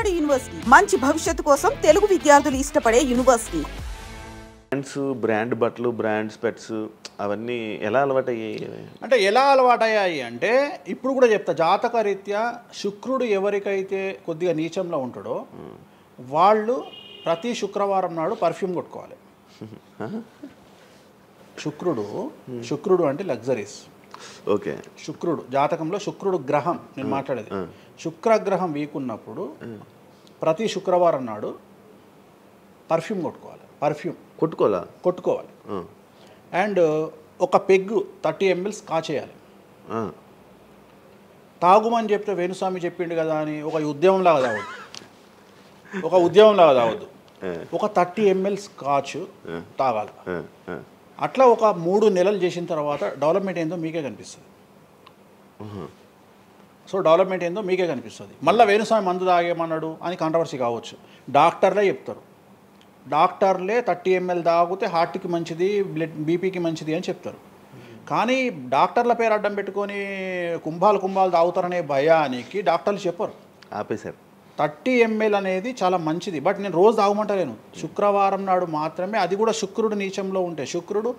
Palnadu university మంచి భవిష్యత్తు కోసం తెలుగు విద్యార్థులు ఇష్టపడే యూనివర్సిటీ. బ్రాండ్స్, బ్రాండ్ బట్టలు, బ్రాండ్ స్పెట్స్ అవన్నీ ఎలా అలవాటయ్యాయి? అంటే ఎలా అలవాటయ్యాయి అంటే ఇప్పుడు కూడా చెప్తా, జాతక రీత్యా శుక్రుడు ఎవరికైతే కొద్దిగా నీచంలో ఉంటాడో వాళ్ళు ప్రతి శుక్రవారం నాడు పర్ఫ్యూమ్ కొట్టుకోవాలి. శుక్రుడు అంటే లగ్జరీస్. ఓకే. శుక్రుడు జాతకంలో శుక్రుడు గ్రహం నేను మాట్లాడేది. శుక్రగ్రహం వీక్ ఉన్నప్పుడు ప్రతి శుక్రవారం నాడు పర్ఫ్యూమ్ కొట్టుకోవాలి. అండ్ ఒక పెగ్గు 30 ml కాచేయాలి. తాగుమని చెప్తే వేణుస్వామి చెప్పిండు కదా అని ఒక ఉద్యమంలాగా తాగొద్దు. ఒక 30 ml స్కాచ్ తాగాలి. అట్లా ఒక 3 నెలలు చేసిన తర్వాత డెవలప్మెంట్ ఏందో మీకే కనిపిస్తుంది. మళ్ళీ వేణుస్వామి మందు తాగేమన్నాడు అని కాంట్రవర్సీ కావచ్చు. డాక్టర్లే చెప్తారు, 30 ml తాగితే హార్ట్కి మంచిది, బీపీకి మంచిది అని చెప్తారు. కానీ డాక్టర్ల పేరు అడ్డం పెట్టుకొని కుంభాలు తాగుతారనే భయానికి డాక్టర్లు చెప్పరు, ఆపేశారు. 30 ml అనేది చాలా మంచిది. బట్ నేను రోజు తాగమంటలేను, శుక్రవారం నాడు మాత్రమే. అది కూడా శుక్రుడు నీచంలో ఉంటే, శుక్రుడు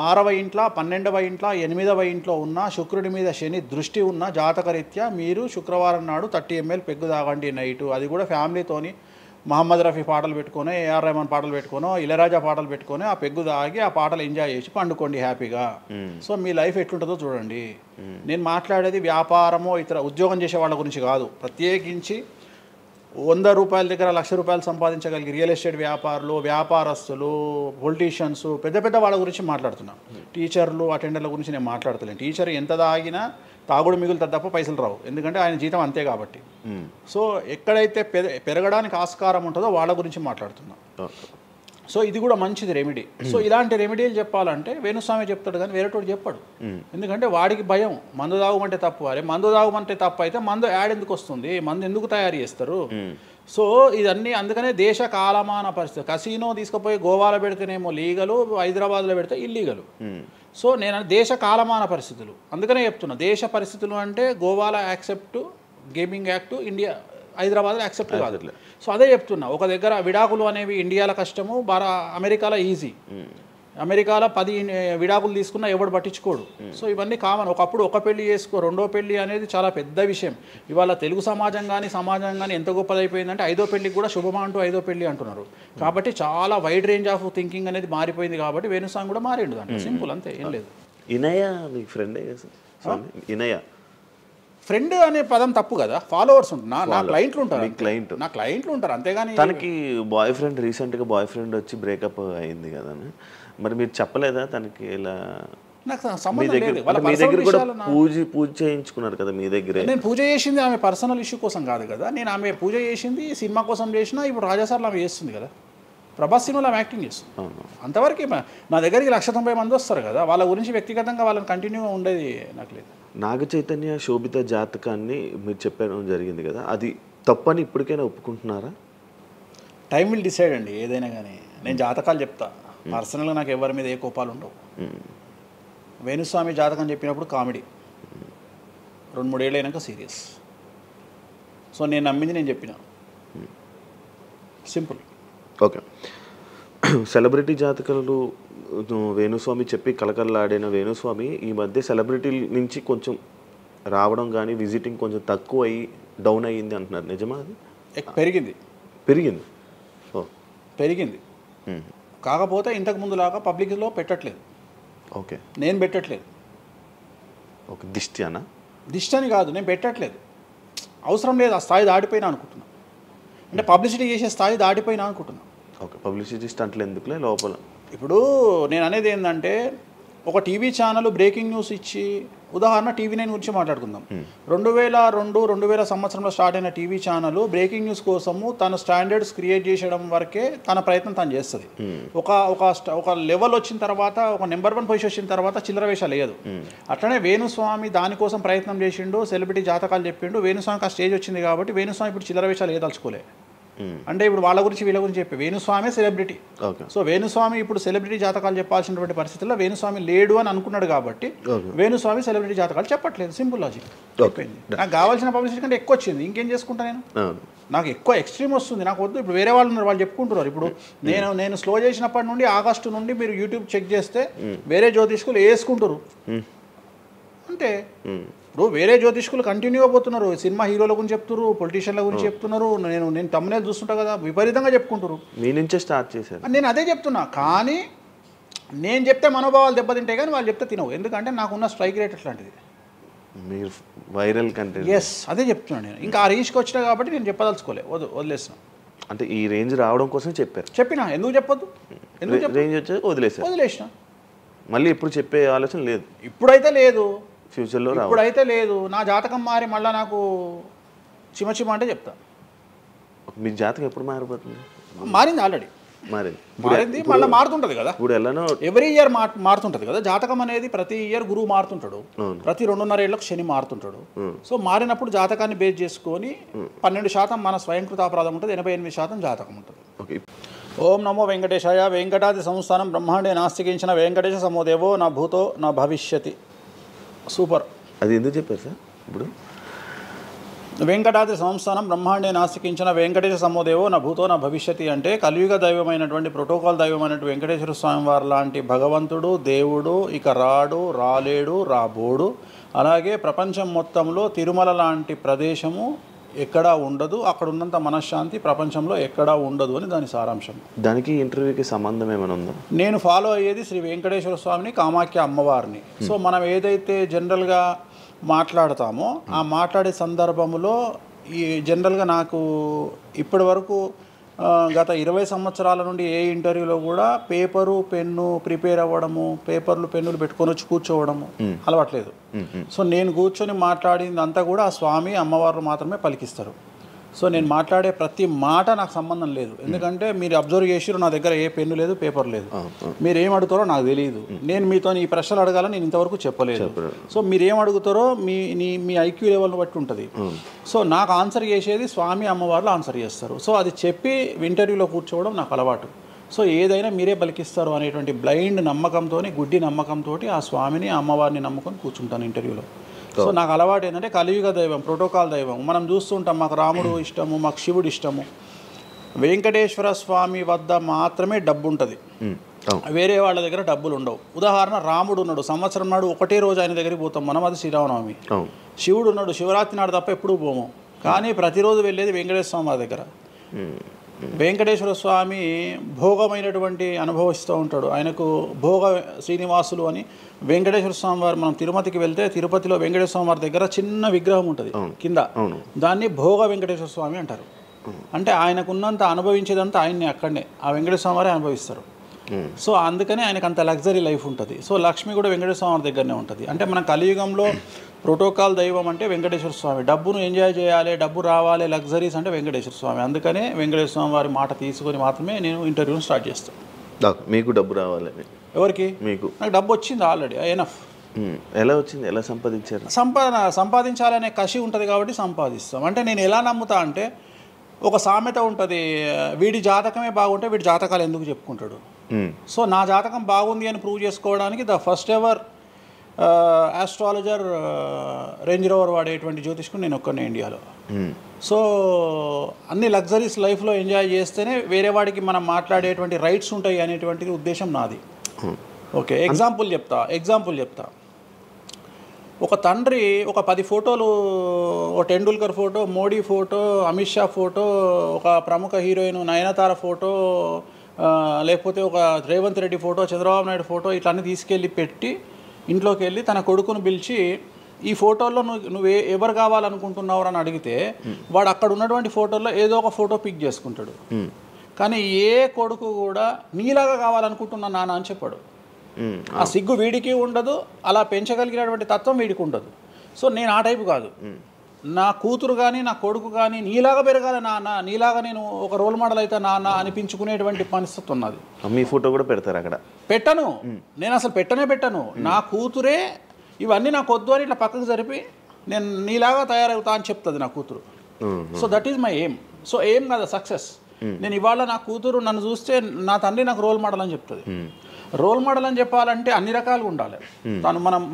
6వ ఇంట్లో, 12వ ఇంట్లో, 8వ ఇంట్లో ఉన్న శుక్రుడి మీద శని దృష్టి ఉన్న జాతకరీత్యా మీరు శుక్రవారం నాడు 30 ml పెగ్గు తాగండి నైటు. అది కూడా ఫ్యామిలీతోని మహమ్మద్ రఫీ పాటలు పెట్టుకొని, ఏఆర్ రెహమాన్ పాటలు పెట్టుకొని, ఇళయరాజా పాటలు పెట్టుకొని ఆ పెగ్గు తాగి ఆ పాటలు ఎంజాయ్ చేసి పండుకోండి హ్యాపీగా. సో మీ లైఫ్ ఎట్లుంటుందో చూడండి. నేను మాట్లాడేది వ్యాపారమో ఇతర ఉద్యోగం చేసే వాళ్ళ గురించి కాదు. ప్రత్యేకించి 100 రూపాయల దగ్గర 1,00,000 రూపాయలు సంపాదించగలిగి రియల్ ఎస్టేట్ వ్యాపారులు, వ్యాపారస్తులు, పొలిటీషియన్స్, పెద్ద వాళ్ళ గురించి మాట్లాడుతున్నాను. టీచర్లు, అటెండర్ల గురించి నేను మాట్లాడతలేను. టీచర్ ఎంత తాగినా తాగుడు మిగులుతుంది తప్ప పైసలు రావు, ఎందుకంటే ఆయన జీతం అంతే కాబట్టి. సో ఎక్కడైతే పెరగడానికి ఆస్కారం ఉంటుందో వాళ్ళ గురించి మాట్లాడుతున్నాం. సో ఇది కూడా మంచిది రెమెడీ. సో ఇలాంటి రెమెడీలు చెప్పాలంటే వేణుస్వామి చెప్తాడు కానీ వేరేటోడు చెప్పాడు. ఎందుకంటే వాడికి భయం, మందు తాగమంటే తప్పు. అరే మందు తాగమంటే తప్పు అయితే మందు యాడ్ ఎందుకు వస్తుంది, మందు ఎందుకు తయారు చేస్తారు? సో ఇదన్నీ అందుకనే దేశ కాలమాన పరిస్థితి. కసినో తీసుకుపోయి గోవాలో పెడితేనేమో లీగలు, హైదరాబాద్లో పెడితే ఇల్లీగలు. సో నేను దేశ కాలమాన పరిస్థితులు అందుకనే చెప్తున్నా. దేశ పరిస్థితులు అంటే గోవాలో యాక్సెప్ట్ గేమింగ్ యాక్ట్, ఇండియా హైదరాబాద్లో యాక్సెప్ట్ కాదు. సో అదే చెప్తున్నా, ఒక దగ్గర విడాకులు అనేవి ఇండియాలో కష్టము, అమెరికాలో ఈజీ. అమెరికాలో 10 విడాకులు తీసుకున్నా ఎవడు పట్టించుకోడు. సో ఇవన్నీ కామన్. ఒకప్పుడు ఒక పెళ్లి చేసుకో, రెండో పెళ్లి అనేది చాలా పెద్ద విషయం. ఇవాళ తెలుగు సమాజం కానీ ఎంత గొప్పదైపోయిందంటే 5వ పెళ్లికి కూడా శుభమా అంటూ 5వ పెళ్లి అంటున్నారు. కాబట్టి చాలా వైడ్ రేంజ్ ఆఫ్ థింకింగ్ అనేది మారిపోయింది. కాబట్టి వేణుస్వామి కూడా మారిండు అంటే సింపుల్, అంతే, ఏం లేదు. ఇనయ మీ ఫ్రెండే? ఇనయ ఫ్రెండ్ అనే పదం తప్పు కదా. ఫాలోవర్స్ ఉంటారు, నా క్లయింట్లు ఉంటారు, అంతేగాని తనకి రీసెంట్గా బాయ్ ఫ్రెండ్ వచ్చి బ్రేకప్ అయింది కదా, మరి మీరు చెప్పలేదా తనకి? ఇలా నాకు సంబంధం లేదు. మీ దగ్గర కూడా పూజ చేయించుకున్నారు కదా మీ దగ్గర. నేను పూజ చేసింది ఆమె పర్సనల్ ఇష్యూ కోసం కాదు కదా. నేను ఆమె పూజ చేసింది సినిమా కోసం చేసినా. ఇప్పుడు రాజాసార్లు ఆమె చేస్తుంది కదా, ప్రభాస్ సినిమాలో ఆమె యాక్టింగ్ చేస్తుంది. అంతవరకు నా దగ్గరికి 190 మంది వస్తారు కదా, వాళ్ళ గురించి వ్యక్తిగతంగా వాళ్ళని కంటిన్యూగా ఉండేది నాకు లేదు. నాగ చైతన్య శోభిత జాతకాన్ని మీరు చెప్పడం జరిగింది కదా, అది తప్పని ఇప్పటికైనా ఒప్పుకుంటున్నారా? టైం విల్ డిసైడ్ అండి ఏదైనా కానీ. నేను జాతకాలు చెప్తా, పర్సనల్గా నాకు ఎవరి మీద ఏ కోపాలు ఉండవు. వేణుస్వామి జాతకం చెప్పినప్పుడు కామెడీ, 2-3 ఏళ్ళు అయినాక సీరియస్. సో నేను నమ్మింది నేను చెప్పిన, సింపుల్. ఓకే. సెలబ్రిటీ జాతకాలు వేణుస్వామి చెప్పి కలకల్లాడిన వేణుస్వామి ఈ మధ్య సెలబ్రిటీల నుంచి కొంచెం రావడం కానీ విజిటింగ్ కొంచెం తక్కువ అయ్యి డౌన్ అయ్యింది అంటున్నారు, నిజమా? అది పెరిగింది కాకపోతే ఇంతకు ముందులాగా పబ్లిక్లో పెట్టట్లేదు. ఓకే. నేను పెట్టట్లేదు. ఓకే. దిష్టి అని కాదు, నేను పెట్టట్లేదు. అవసరం లేదు, ఆ స్థాయి దాటిపోయినా అనుకుంటున్నా. అంటే పబ్లిసిటీ చేసే స్థాయి దాటిపోయినా అనుకుంటున్నా. ఓకే. పబ్లిసిటీ స్టంట్లు ఎందుకులే లోపల. ఇప్పుడు నేను అనేది ఏంటంటే, ఒక టీవీ ఛానల్ బ్రేకింగ్ న్యూస్ ఇచ్చి, ఉదాహరణ TV9 గురించి మాట్లాడుకుందాం. 2002 సంవత్సరంలో స్టార్ట్ అయిన టీవీ ఛానల్ బ్రేకింగ్ న్యూస్ కోసము తన స్టాండర్డ్స్ క్రియేట్ చేయడం వరకే తన ప్రయత్నం తను చేస్తుంది. ఒక లెవెల్ వచ్చిన తర్వాత, ఒక నెంబర్ 1 పొజిషన్ వచ్చిన తర్వాత చిల్లర వేషాలు వేయదు. అట్లనే వేణుస్వామి దానికోసం ప్రయత్నం చేసిండు, సెలబ్రిటీ జాతకాలు చెప్పిండు. వేణుస్వామికి ఆ స్టేజ్ వచ్చింది కాబట్టి వేణుస్వామి ఇప్పుడు చిల్లర వేషాలు వేయదలుచుకోలే. అంటే ఇప్పుడు వాళ్ళ గురించి వీళ్ళ గురించి చెప్పి వేణుస్వామి సెలబ్రిటీ. సో వేణుస్వామి ఇప్పుడు సెలబ్రిటీ జాతకాలు చెప్పాల్సినటువంటి పరిస్థితుల్లో వేణుస్వామి లేడు అని అనుకున్నాడు కాబట్టి వేణుస్వామి సెలబ్రిటీ జాతకాలు చెప్పట్లేదు. Simple logic. నాకు కావాల్సిన పబ్లిసిటీ కంటే ఎక్కువ వచ్చింది, ఇంకేం చేసుకుంటా నేను? నాకు ఎక్కువ ఎక్స్ట్రీమ్ వస్తుంది, నాకు వద్దు. ఇప్పుడు వేరే వాళ్ళు ఉన్నారు, వాళ్ళు చెప్పుకుంటున్నారు. ఇప్పుడు నేను స్లో చేసినప్పటి నుండి ఆగస్టు నుండి మీరు యూట్యూబ్ చెక్ చేస్తే వేరే జ్యోతిష్కులు వేసుకుంటారు అంతే. ఇప్పుడు వేరే జ్యోతిష్కులు కంటిన్యూగా పోతున్నారు, సినిమా హీరోల గురించి చెప్తున్నారు, పొలిటీషియన్ల గురించి చెప్తున్నారు. నేను తమ్మునే చూస్తుంటా కదా, విపరీతంగా చెప్పుకుంటారు. మీ నుంచే స్టార్ట్ చేశారు. నేను అదే చెప్తున్నా. కానీ నేను చెప్తే మనోభావాలు దెబ్బతింటాయి, కానీ వాళ్ళు చెప్తే తినవు. ఎందుకంటే నాకున్న స్ట్రైక్ రేట్ అట్లాంటిది. మీరు వైరల్ కంటెంట్. ఎస్, అదే చెప్తున్నాను నేను. ఇంకా ఆ రేంజ్కి వచ్చినా కాబట్టి నేను చెప్పదలుచుకోలే, వదిలేసిన. అంటే ఈ రేంజ్ రావడం కోసం చెప్పినా ఎందుకు చెప్పొద్దు? రేంజ్ వచ్చి వదిలేసిన. మళ్ళీ ఇప్పుడు చెప్పే ఆలోచన లేదు. ఇప్పుడైతే లేదు, ఫ్యూచర్లో ఇప్పుడైతే లేదు. నా జాతకం మారి మళ్ళీ నాకు చిమ అంటే చెప్తా. మీ జాతకం ఎప్పుడు మారిపోతుంది? మారింది, ఆల్రెడీ మారింది, మళ్ళీ మారుతుంటది కదా. ఇప్పుడు ఎలానో ఎవ్రీ ఇయర్ మారుతుంటది కదా జాతకం అనేది. ప్రతి ఇయర్ గురువు మారుతుంటాడు, ప్రతి 2.5 ఏళ్ళకు శని మారుతుంటాడు. సో మారినప్పుడు జాతకాన్ని బేస్ చేసుకొని 12% మన స్వయంకృత అపరాధం ఉంటుంది, 88% జాతకం ఉంటుంది. ఓం నమో వెంకటేశాయ. వెంకటాది సంస్థానం బ్రహ్మాండే నాస్తికించిన వెంకటేశ సమోదేవో నా భూతో నా భవిష్యతి. సూపర్. అది ఎందుకు చెప్పారు సార్? ఇప్పుడు వెంకటాద్రి సంస్థానం బ్రహ్మాండే నాస్తికించిన వెంకటేశ సమోదేవో నా భూతో నా భవిష్యతి అంటే కలియుగ దైవమైనటువంటి ప్రోటోకాల్ దైవమైనటువంటి వెంకటేశ్వర స్వామి వారు లాంటి భగవంతుడు, దేవుడు ఇక రాడు, రాలేడు, రాబోడు. అలాగే ప్రపంచం మొత్తంలో తిరుమల లాంటి ప్రదేశము ఎక్కడా ఉండదు, అక్కడ ఉన్నంత మనశ్శాంతి ప్రపంచంలో ఎక్కడా ఉండదు అని దాని సారాంశం. దానికి ఇంటర్వ్యూకి సంబంధం ఏమైనా ఉందా? నేను ఫాలో అయ్యేది శ్రీ వెంకటేశ్వర స్వామిని, కామాఖ్య అమ్మవారిని. సో మనం ఏదైతే జనరల్గా మాట్లాడతామో ఆ మాట్లాడే సందర్భంలో ఈ జనరల్గా నాకు ఇప్పటి వరకు గత 20 సంవత్సరాల నుండి ఏ ఇంటర్వ్యూలో కూడా పేపరు పెన్ను ప్రిపేర్ అవ్వడము, పేపర్లు పెన్నులు పెట్టుకొని వచ్చి కూర్చోవడము అలవాట్లేదు. సో నేను కూర్చొని మాట్లాడింది అంతా కూడా ఆ స్వామి అమ్మవారు మాత్రమే పలికిస్తారు. సో నేను మాట్లాడే ప్రతి మాట నాకు సంబంధం లేదు. ఎందుకంటే మీరు అబ్జర్వ్ చేసిరు, నా దగ్గర ఏ పెన్ను లేదు, పేపర్ లేదు. మీరు ఏం అడుగుతారో నాకు తెలియదు. నేను మీతో ఈ ప్రశ్నలు అడగాలని నేను ఇంతవరకు చెప్పలేదు. సో మీరు ఏం అడుగుతారో మీ ఐక్యూ లెవెల్ని బట్టి ఉంటుంది. సో నాకు ఆన్సర్ చేసేది స్వామి అమ్మవార్లు ఆన్సర్ చేస్తారు. సో అది చెప్పి ఇంటర్వ్యూలో కూర్చోవడం నాకు అలవాటు. సో ఏదైనా మీరే పలికిస్తారు అనేటువంటి బ్లైండ్ నమ్మకంతో, గుడ్డి నమ్మకంతో ఆ స్వామిని అమ్మవారిని నమ్ముకొని కూర్చుంటాను ఇంటర్వ్యూలో. సో నాకు అలవాటు ఏంటంటే కలియుగ దైవం, ప్రోటోకాల్ దైవం మనం చూస్తుంటాం. మాకు రాముడు ఇష్టము, మాకు శివుడు ఇష్టము. వెంకటేశ్వర స్వామి వద్ద మాత్రమే డబ్బు ఉంటుంది, వేరే వాళ్ళ దగ్గర డబ్బులు ఉండవు. ఉదాహరణ, రాముడు ఉన్నాడు, సంవత్సరం నాడు ఒకటే రోజు ఆయన దగ్గరికి పోతాం మనం, అది శ్రీరామనవమి. శివుడు ఉన్నాడు, శివరాత్రి నాడు తప్ప ఎప్పుడూ పోము, కానీ ప్రతిరోజు వెళ్ళేది వెంకటేశ్వర స్వామి వారి దగ్గర. వెంకటేశ్వర స్వామి భోగమైనటువంటి అనుభవిస్తూ ఉంటాడు. ఆయనకు భోగ శ్రీనివాసులు అని వెంకటేశ్వర స్వామి వారు, మనం తిరుపతికి వెళ్తే తిరుపతిలో వెంకటేశ్వర స్వామి వారి దగ్గర చిన్న విగ్రహం ఉంటుంది కింద, దాన్ని భోగ వెంకటేశ్వర స్వామి అంటారు. అంటే ఆయనకున్నంత అనుభవించేదంతా ఆయన్ని అక్కడనే ఆ వెంకటేశ్వర స్వామి వారే అనుభవిస్తారు. సో అందుకనే ఆయనకు అంత లగ్జరీ లైఫ్ ఉంటుంది. సో లక్ష్మి కూడా వెంకటేశ్వర స్వామి వారి దగ్గరనే ఉంటుంది. అంటే మన కలియుగంలో ప్రోటోకాల్ దైవం అంటే వెంకటేశ్వర స్వామి. డబ్బును ఎంజాయ్ చేయాలి, డబ్బు రావాలి, లగ్జరీస్ అంటే వెంకటేశ్వర స్వామి. అందుకనే వెంకటేశ్వర స్వామి వారి మాట తీసుకొని మాత్రమే నేను ఇంటర్వ్యూని స్టార్ట్ చేస్తాను. మీకు డబ్బు రావాలి? ఎవరికి? మీకు. నాకు డబ్బు వచ్చింది ఆల్రెడీ, ఎనఫ్. ఎలా వచ్చింది? ఎలా సంపాదించారు? సంపాదించాలనే కసి ఉంటుంది కాబట్టి సంపాదిస్తాం. అంటే నేను ఎలా నమ్ముతా అంటే, ఒక సామెత ఉంటుంది, వీడి జాతకమే బాగుంటే వీడి జాతకాలు ఎందుకు చెప్పుకుంటాడు. సో నా జాతకం బాగుంది అని ప్రూవ్ చేసుకోవడానికి the first ever astrologer range rover వాడేటువంటి జ్యోతిష్కుడు నేను ఒక్కనే ఇండియాలో. సో అన్ని లగ్జరీస్ లైఫ్లో ఎంజాయ్ చేస్తేనే వేరే వాడికి మనం మాట్లాడేటువంటి రైట్స్ ఉంటాయి అనేటువంటిది ఉద్దేశం నాది. ఓకే, ఎగ్జాంపుల్ చెప్తా. ఒక తండ్రి ఒక 10 ఫోటోలు, ఒక Tendulkar photo, Modi photo, Amit Shah photo, ఒక ప్రముఖ హీరోయిన్ నయనతార ఫోటో, లేకపోతే ఒక రేవంత్ రెడ్డి ఫోటో, చంద్రబాబు నాయుడు ఫోటో, ఇట్లన్నీ తీసుకెళ్ళి పెట్టి ఇంట్లోకి వెళ్ళి తన కొడుకును పిలిచి, ఈ ఫోటోల్లో నువ్వు ఎవరు కావాలనుకుంటున్నావు అని అడిగితే వాడు అక్కడ ఉన్నటువంటి ఫోటోల్లో ఏదో ఒక ఫోటో పిక్ చేసుకుంటాడు. కానీ ఏ కొడుకు కూడా నీలాగా కావాలనుకుంటున్నా నాన్న అని చెప్పాడు. ఆ సిగ్గు వీడికి ఉండదు, అలా పెంచగలిగినటువంటి తత్వం వీడికి ఉండదు. సో నేను ఆ టైపు కాదు. నా కూతురు కానీ నా కొడుకు కానీ నీలాగా పెరగాలి నాన్న, నీలాగా నేను ఒక రోల్ మోడల్ అయితే నాన్న అనిపించుకునేటువంటి పరిస్థితి ఉన్నది. మీ ఫోటో కూడా పెడతారు అక్కడ? పెట్టను, నేను అసలు పెట్టను. నా కూతురే ఇవన్నీ నాకు వద్దు అని ఇట్లా పక్కకు జరిపి నేను నీలాగా తయారవుతా అని చెప్తుంది నా కూతురు. So that is my aim. So ఏం కదా సక్సెస్. నేను ఇవాళ నా కూతురు నన్ను చూస్తే నా తండ్రి నాకు రోల్ మోడల్ అని చెప్తుంది. రోల్ మోడల్ అని చెప్పాలంటే అన్ని రకాలుగా ఉండాలి.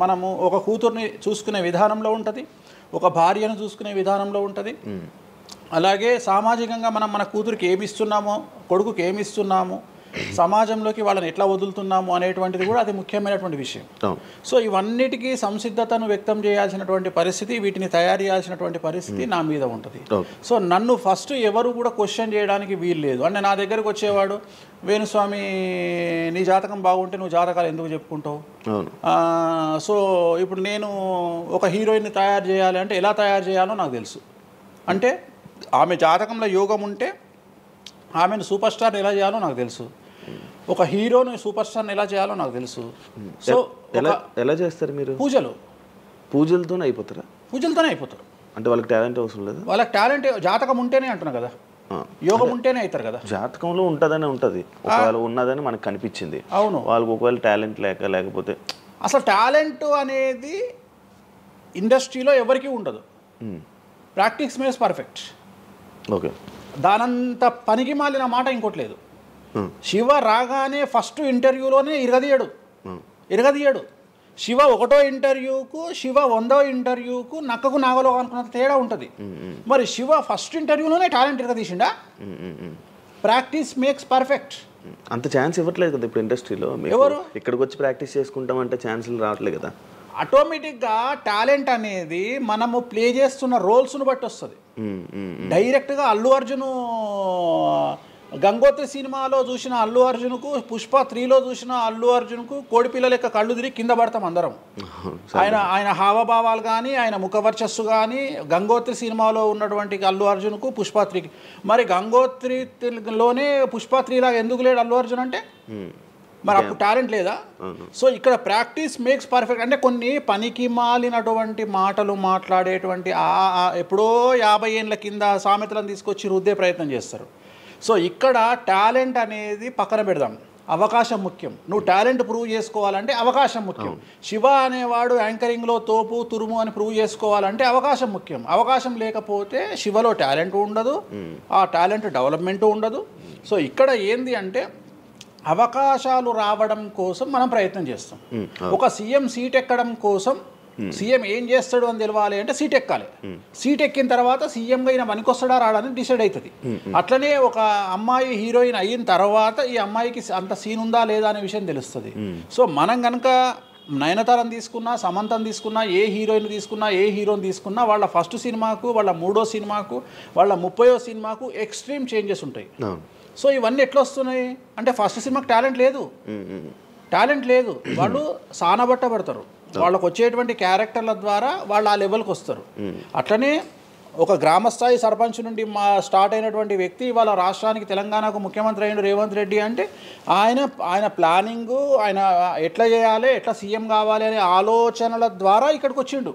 మనము ఒక కూతుర్ని చూసుకునే విధానంలో ఉంటుంది, ఒక భార్యను చూసుకునే విధానంలో ఉంటుంది. అలాగే సామాజికంగా మనం మన కూతురికి ఏమి ఇస్తున్నామో, కొడుకుకి ఏమి ఇస్తున్నాము, సమాజంలోకి వాళ్ళని ఎట్లా వదులుతున్నాము అనేటువంటిది కూడా అది ముఖ్యమైనటువంటి విషయం. సో ఇవన్నిటికీ సంసిద్ధతను వ్యక్తం చేయాల్సినటువంటి పరిస్థితి, వీటిని తయారు చేయాల్సినటువంటి పరిస్థితి నా మీద ఉంటుంది. సో నన్ను ఫస్ట్ ఎవరు కూడా క్వశ్చన్ చేయడానికి వీలు లేదు. అంటే నా దగ్గరకు వచ్చేవాడు, వేణుస్వామి నీ జాతకం బాగుంటే నువ్వు జాతకాలు ఎందుకు చెప్పుకుంటావు? సో ఇప్పుడు నేను ఒక హీరోయిన్ని తయారు చేయాలి అంటే ఎలా తయారు చేయాలో నాకు తెలుసు. అంటే ఆమె జాతకంలో యోగం ఉంటే ఆమెను సూపర్ స్టార్ ఎలా చేయాలో నాకు తెలుసు, ఒక హీరోని సూపర్ స్టార్ని ఎలా చేయాలో నాకు తెలుసు. సో ఎలా చేస్తారు మీరు? పూజలతోనే అయిపోతారా? పూజలతోనే అయిపోతారు. అంటే వాళ్ళకి టాలెంట్ అవసరం లేదు. వాళ్ళకి టాలెంట్ జాతకం ఉంటేనే అంటున్నా కదా, యోగం ఉంటేనే అవుతారు కదా. జాతకంలో ఉంటుందనే ఉంటుంది, ఒకవేళ ఉన్నదని మనకు కనిపించింది. అవును, వాళ్ళకి ఒకవేళ టాలెంట్ లేకపోతే అసలు టాలెంట్ అనేది ఇండస్ట్రీలో ఎవరికీ ఉండదు. Practice makes perfect. ఓకే, దానంత పనికి మాలిన మాట ఇంకోటి లేదు. శివ రాగానే ఫస్ట్ ఇంటర్వ్యూలోనే ఇరగదీయడు. శివ 1వ ఇంటర్వ్యూకు, శివ 100వ ఇంటర్వ్యూకు నక్కకు నాగలో అనుకున్నంత తేడా ఉంటుంది. మరి శివ ఫస్ట్ ఇంటర్వ్యూలోనే టాలెంట్ ఇరగదీసిండా? Practice makes perfect. అంత ఛాన్స్ ఇవ్వట్లేదు కదా ఇప్పుడు ఇండస్ట్రీలో. ఎవరు ఇక్కడికి వచ్చి ప్రాక్టీస్ చేసుకుంటామంటే ఛాన్సులు రావట్లేదు కదా. ఆటోమేటిక్గా టాలెంట్ అనేది మనము ప్లే చేస్తున్న రోల్స్ను బట్టి వస్తుంది. డైరెక్ట్గా అల్లు అర్జున్ గంగోత్రి సినిమాలో చూసిన అల్లు అర్జున్కు, పుష్ప 3లో చూసిన అల్లు అర్జున్కు కోడిపిల్ల లెక్క కళ్ళు తిరిగి కింద పడతాం అందరం. ఆయన హావభావాలు కానీ, ఆయన ముఖవర్చస్సు కానీ, గంగోత్రి సినిమాలో ఉన్నటువంటి అల్లు అర్జున్కు, పుష్ప 3కి. మరి గంగోత్రిలోనే పుష్ప 3 లాగా ఎందుకు లేడు అల్లు అర్జున్ అంటే? మరి అప్పుడు టాలెంట్ లేదా? సో ఇక్కడ ప్రాక్టీస్ మేక్స్ పర్ఫెక్ట్. అంటే కొన్ని పనికి మాలినటువంటి మాటలు మాట్లాడేటువంటి ఎప్పుడో 50 ఏళ్ళ కింద సామెతలను తీసుకొచ్చి రుద్దే ప్రయత్నం చేస్తారు. సో ఇక్కడ టాలెంట్ అనేది పక్కన పెడదాం, అవకాశం ముఖ్యం. నువ్వు టాలెంట్ ప్రూవ్ చేసుకోవాలంటే అవకాశం ముఖ్యం. శివ అనేవాడు యాంకరింగ్లో తోపు తురుము అని ప్రూవ్ చేసుకోవాలంటే అవకాశం ముఖ్యం. అవకాశం లేకపోతే శివలో టాలెంట్ ఉండదు, ఆ టాలెంట్ డెవలప్మెంట్ ఉండదు. సో ఇక్కడ ఏంది అంటే అవకాశాలు రావడం కోసం మనం ప్రయత్నం చేస్తాం. ఒక సీఎం సీట్ ఎక్కడం కోసం సీఎం ఏం చేస్తాడు అని తెలవాలి అంటే సీట్ ఎక్కాలి. సీట్ ఎక్కిన తర్వాత సీఎంగా ఈయన పనికొస్తాడా రాడని డిసైడ్ అవుతుంది. అట్లనే ఒక అమ్మాయి హీరోయిన్ అయిన తర్వాత ఈ అమ్మాయికి అంత సీన్ ఉందా లేదా అనే విషయం తెలుస్తుంది. సో మనం కనుక నయనతారని తీసుకున్నా, సమంతని తీసుకున్నా, ఏ హీరోయిన్ తీసుకున్నా, ఏ హీరోని తీసుకున్నా, వాళ్ళ ఫస్ట్ సినిమాకు, వాళ్ళ 3వ సినిమాకు, వాళ్ళ 30వ సినిమాకు ఎక్స్ట్రీమ్ చేంజెస్ ఉంటాయి. సో ఇవన్నీ ఎట్లా వస్తున్నాయి అంటే ఫస్ట్ సినిమాకి టాలెంట్ లేదు, వాళ్ళు సానబట్టబడతారు. వాళ్ళకు వచ్చేటువంటి క్యారెక్టర్ల ద్వారా వాళ్ళు ఆ లెవెల్కి వస్తారు. అట్లనే ఒక గ్రామస్థాయి సర్పంచ్ నుండి స్టార్ట్ అయినటువంటి వ్యక్తి వాళ్ళ రాష్ట్రానికి, తెలంగాణకు ముఖ్యమంత్రి అయిన రేవంత్ రెడ్డి అంటే ఆయన ప్లానింగు, ఆయన ఎట్లా చేయాలి, ఎట్లా సీఎం కావాలి అనే ఆలోచనల ద్వారా ఇక్కడికి వచ్చిండు.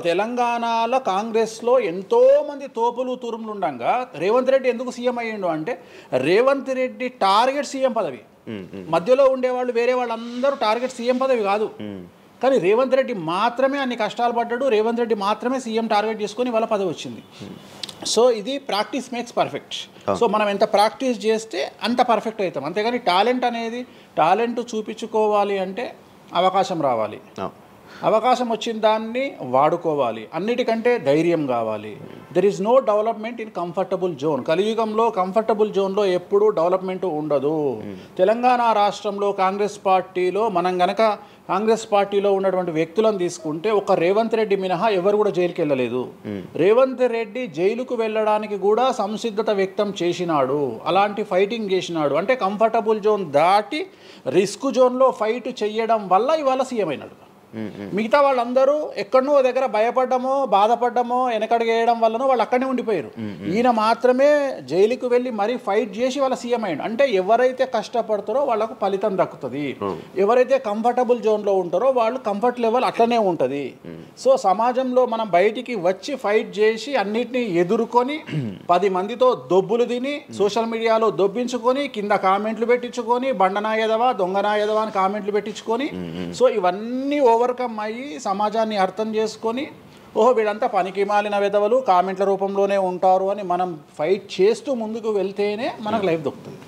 తెలంగాణలో కాంగ్రెస్లో ఎంతోమంది తోపులు తురుములు ఉండగా రేవంత్ రెడ్డి ఎందుకు సీఎం అయ్యిండు అంటే రేవంత్ రెడ్డి టార్గెట్ సీఎం పదవి. మధ్యలో ఉండేవాళ్ళు వేరే వాళ్ళందరూ టార్గెట్ సీఎం పదవి కాదు, కానీ రేవంత్ రెడ్డి మాత్రమే అన్ని కష్టాలు పడ్డాడు. రేవంత్ రెడ్డి మాత్రమే సీఎం టార్గెట్ చేసుకొని వాళ్ళ పదవి వచ్చింది. సో ఇది ప్రాక్టీస్ మేక్స్ పర్ఫెక్ట్. సో మనం ఎంత ప్రాక్టీస్ చేస్తే అంత పర్ఫెక్ట్ అవుతాం. అంతేగాని టాలెంట్ చూపించుకోవాలి అంటే అవకాశం రావాలి, అవకాశం వచ్చిన దాన్ని వాడుకోవాలి. అన్నిటికంటే ధైర్యం కావాలి. There is no development in comfortable zone. కలియుగంలో కంఫర్టబుల్ జోన్లో ఎప్పుడూ డెవలప్మెంట్ ఉండదు. తెలంగాణ రాష్ట్రంలో కాంగ్రెస్ పార్టీలో మనం గనక కాంగ్రెస్ పార్టీలో ఉన్నటువంటి వ్యక్తులను తీసుకుంటే ఒక రేవంత్ రెడ్డి మినహా ఎవరు కూడా జైలుకి వెళ్ళలేదు. రేవంత్ రెడ్డి జైలుకు వెళ్ళడానికి కూడా సంసిద్ధత వ్యక్తం చేసినాడు, అలాంటి ఫైటింగ్ చేసినాడు. అంటే కంఫర్టబుల్ జోన్ దాటి రిస్క్ జోన్లో ఫైట్ చేయడం వల్ల ఇవాళ సీఎం అయినాడు. మిగతా వాళ్ళందరూ ఎక్కడనో దగ్గర భయపడ్డమో, బాధపడ్డమో, వెనకడుగు వేయడం వల్లనో వాళ్ళు అక్కడనే ఉండిపోయారు. ఈయన మాత్రమే జైలుకు వెళ్ళి మరీ ఫైట్ చేసి వాళ్ళ సీఎం అయ్యాడు. అంటే ఎవరైతే కష్టపడతారో వాళ్ళకు ఫలితం దక్కుతుంది, ఎవరైతే కంఫర్టబుల్ జోన్లో ఉంటారో వాళ్ళు కంఫర్ట్ లెవెల్ అట్లనే ఉంటుంది. సో సమాజంలో మనం బయటికి వచ్చి ఫైట్ చేసి అన్నిటినీ ఎదుర్కొని 10 మందితో దొబ్బులు తిని సోషల్ మీడియాలో దొబ్బించుకొని కింద కామెంట్లు పెట్టించుకొని బండనాయదవా దొంగనాయదవా అని కామెంట్లు పెట్టించుకొని సో ఇవన్నీ ఓవర్కమ్ అయ్యి సమాజాన్ని అర్థం చేసుకొని ఓహో వీళ్ళంతా పనికి మాలిన వెధవలు కామెంట్ల రూపంలోనే ఉంటారు అని మనం ఫైట్ చేస్తూ ముందుకు వెళ్తేనే మనకు లైఫ్ దొరుకుతుంది.